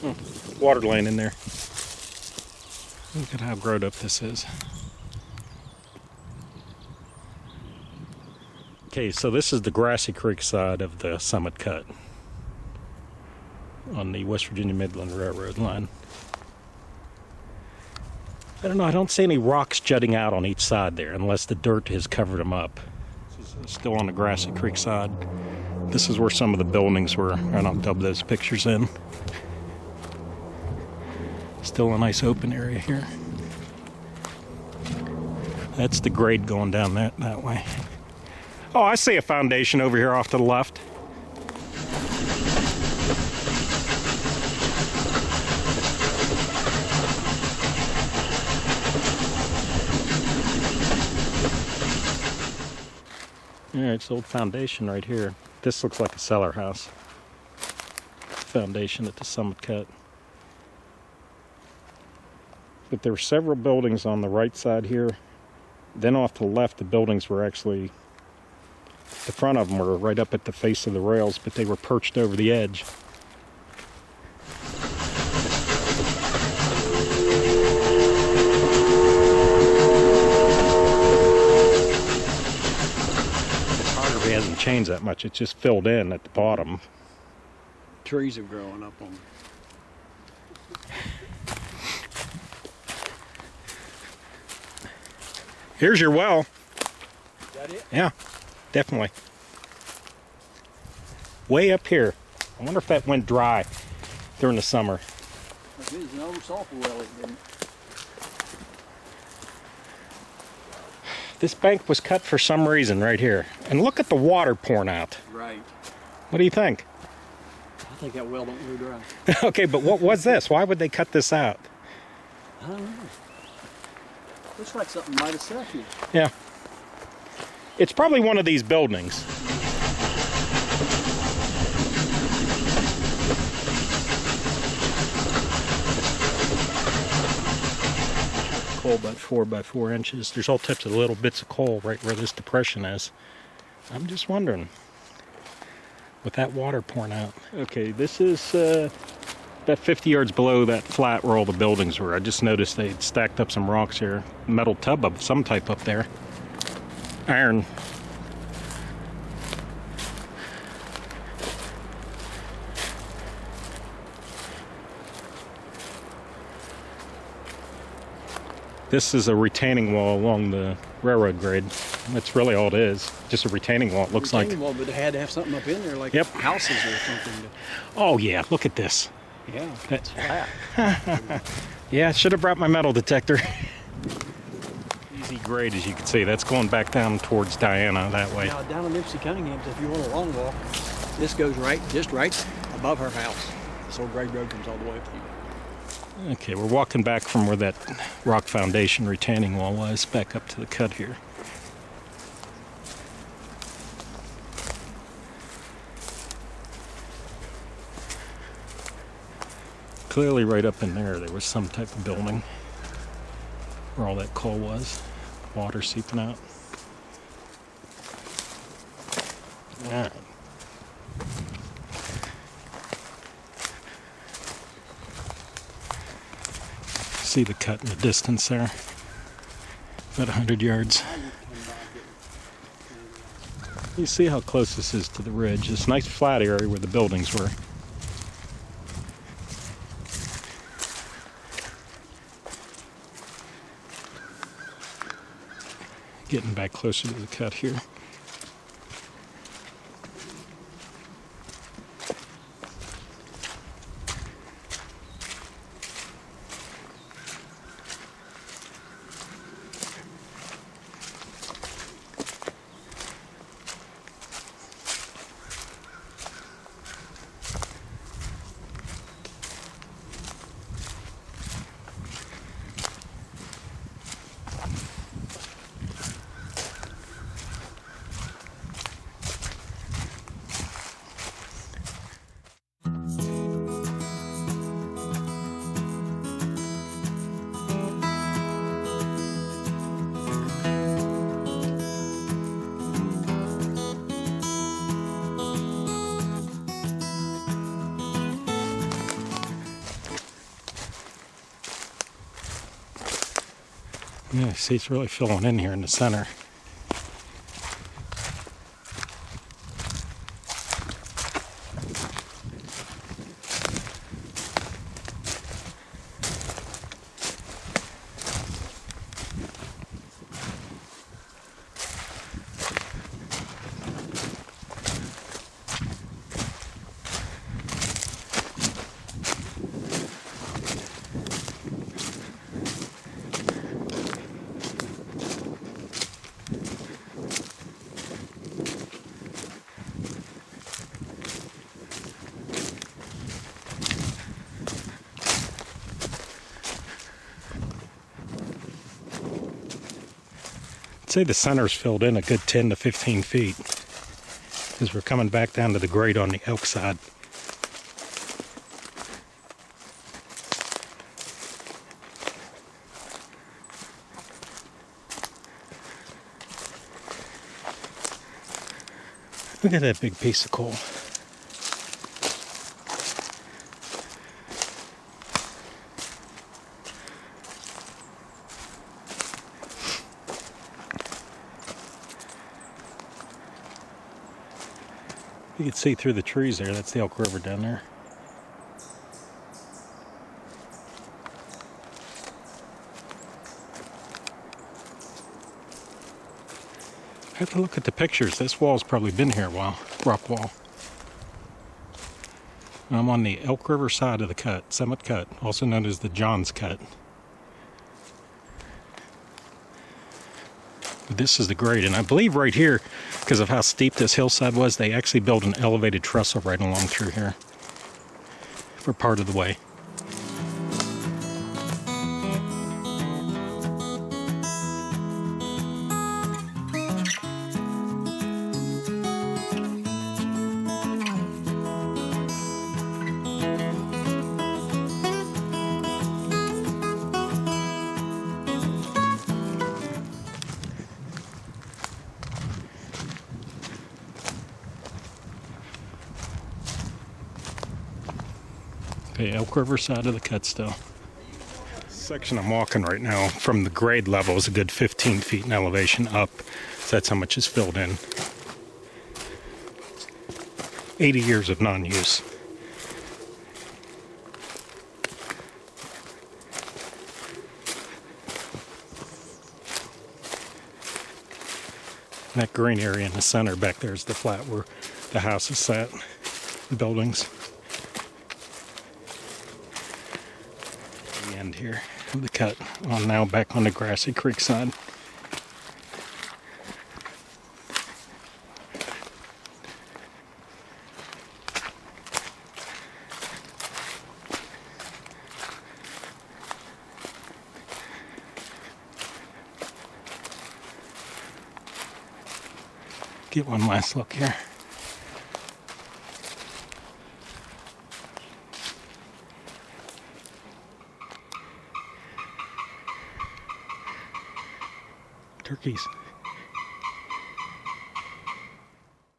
Oh, water line in there. Look at how grown up this is. Okay, so this is the Grassy Creek side of the Summitt Cut on the West Virginia Midland Railroad line. I don't know, I don't see any rocks jutting out on each side there unless the dirt has covered them up. This is still on the Grassy Creek side. This is where some of the buildings were, and I'll dub those pictures in. Still a nice open area here. That's the grade going down that way. Oh, I see a foundation over here off to the left. Yeah, it's the old foundation right here. This looks like a cellar house. Foundation at the Summitt Cut. But there were several buildings on the right side here. Then off to the left, the buildings were actually, the front of them were right up at the face of the rails, but they were perched over the edge. Hasn't changed that much. It's just filled in at the bottom. Trees are growing up on it. Here's your well. Is that it? Yeah, definitely. Way up here. I wonder if that went dry during the summer. It is an old sulfur well, it didn't. This bank was cut for some reason right here. And look at the water pouring out. Right. What do you think? I think that well don't go dry. Okay, but what was this? Why would they cut this out? I don't know. Looks like something might have set here. Yeah. It's probably one of these buildings. Coal about 4 by 4 inches. There's all types of little bits of coal right where this depression is. I'm just wondering, with that water pouring out. Okay, this is about 50 yards below that flat where all the buildings were. I just noticed they'd stacked up some rocks here. Metal tub of some type up there. Iron. This is a retaining wall along the railroad grade. That's really all it is. Just a retaining wall, it looks like. Retaining wall, but it had to have something up in there, like houses or something. Oh yeah, look at this. Yeah, it's flat. Yeah, I should have brought my metal detector. Easy grade, as you can see. That's going back down towards Diana that way. Now, down in Nipsey Cunningham's, if you want a long walk, this goes just right above her house. This old grade road comes all the way up here. Okay, we're walking back from where that rock foundation retaining wall was, back up to the cut here. Clearly right up in there was some type of building where all that coal was. Water seeping out. All right. See the cut in the distance there, about 100 yards. You see how close this is to the ridge. This nice flat area where the buildings were. Getting back closer to the cut here. Yeah, see, it's really filling in here in the center. I'd say the center's filled in a good 10 to 15 feet because we're coming back down to the grade on the elk side. Look at that big piece of coal. You can see through the trees there. That's the Elk River down there. I have to look at the pictures. This wall's probably been here a while. Rock wall. I'm on the Elk River side of the cut, Summitt Cut, also known as the Johns Cut. This is the grade, and I believe right here, because of how steep this hillside was, they actually built an elevated trestle right along through here for part of the way. Okay, Elk River side of the cut still. Section I'm walking right now from the grade level is a good 15 feet in elevation up. So that's how much is filled in. 80 years of non-use. That green area in the center back there is the flat where the house is sat, the buildings. The end here of the cut. On now back on the Grassy Creek side. Get one last look here. Turkeys.